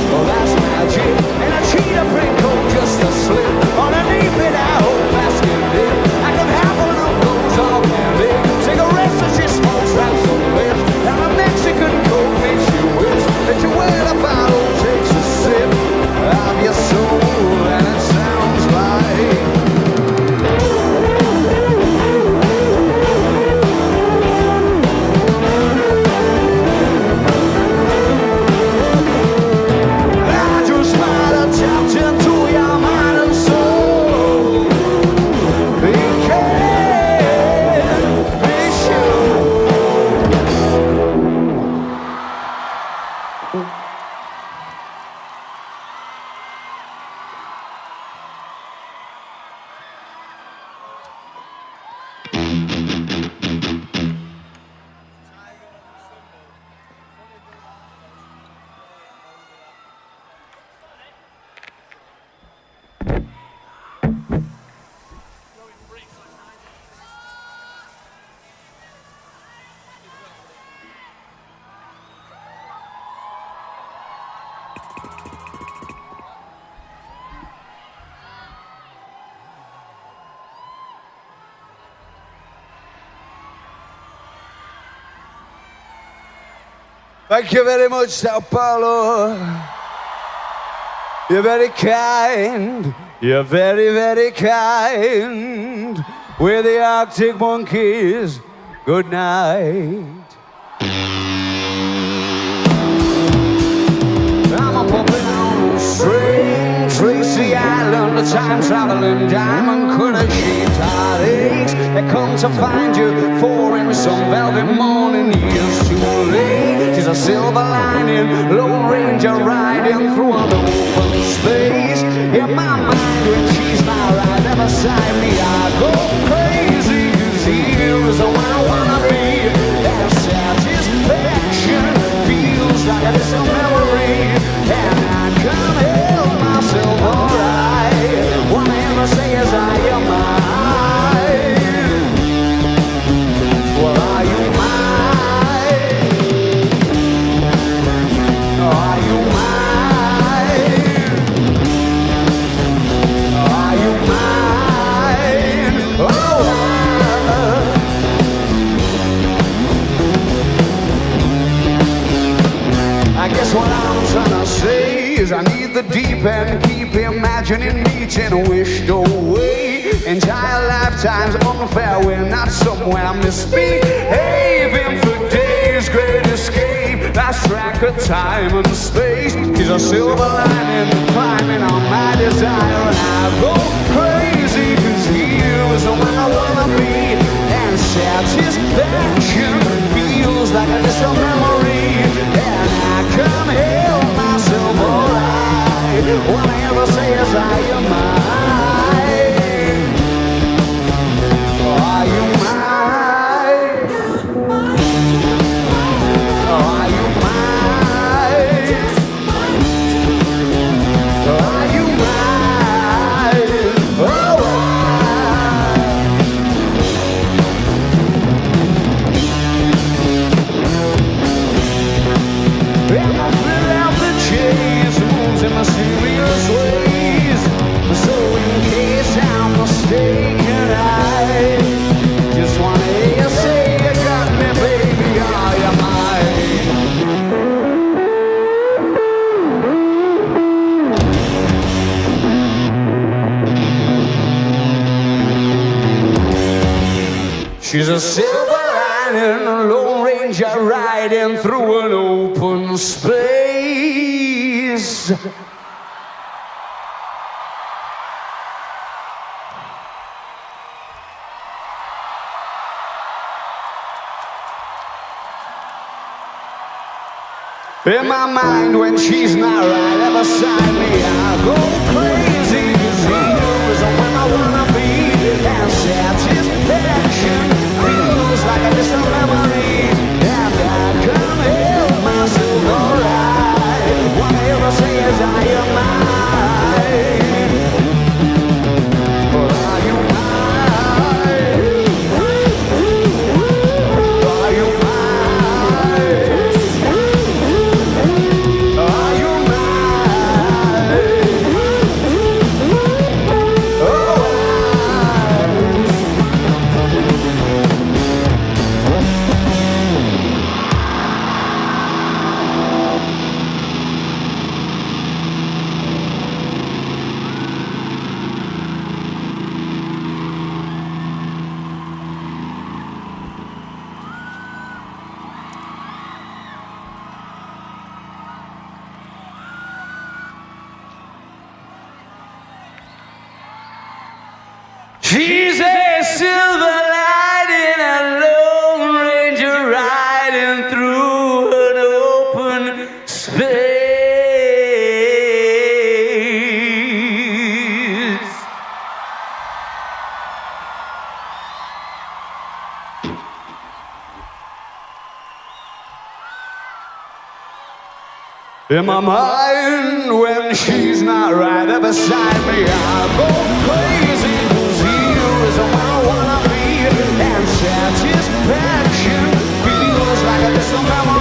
Well, that's magic, and a cheetah print coat just a slip underneath it. I hope that's good. I can have one of those all candy cigarettes that she smokes, wraps some lips, and a Mexican coat makes you wish that you wear the bottle takes a sip of your soul, and it sounds like. Thank you very much, Sao Paulo. You're very kind. You're very, very kind. We're the Arctic Monkeys. Good night. I'm a puppet on string, Tracy Island, a time-traveling diamond cutter. Shaped heartaches that come to find you for in some velvet morning. Years too late. She's a silver lining, Lone Ranger riding through an open space. In my mind, when she's not right ever beside me, I go crazy. 'Cause here's the one I wanna be. That satisfaction feels like a distant memory, and I can't help myself alright. What I ever say is I am mine. Well, are you mine? Are you mine? Are you mine? Oh, what I'm trying to say is I need the deep end, keep imagining meeting wished away. Entire lifetimes unfair, we're not somewhere misbehaving for days. Great escape, lost track of time and space. Is a silver lining climbing on my desire, and I go crazy 'cause here's where I wanna be. And satisfaction feels like a distant memory, and I can hear myself alright. What I ever say is I am mine. Are you mine? Are you mine? Are you mine? Oh, and I fill out the chase, moves in mysterious ways. So in case I'm mistaken, I just wanna hear you say you got me, baby, are you mine? She's a silver lining, a Lone Ranger riding through an open space. In my mind, when she's not right up beside me, I go crazy 'cause here's where I wanna be. And satisfaction feels like a distant memory, and I can hear myself alright. What I ever say is I am mine. Are you mine? Are you mine? Are you mine? Oh, she's a silver lining, a Lone Ranger riding through an open space. In my mind, when she's not right there beside me, I go crazy 'cause here is where I wanna be. And satisfaction feels like a distant memory.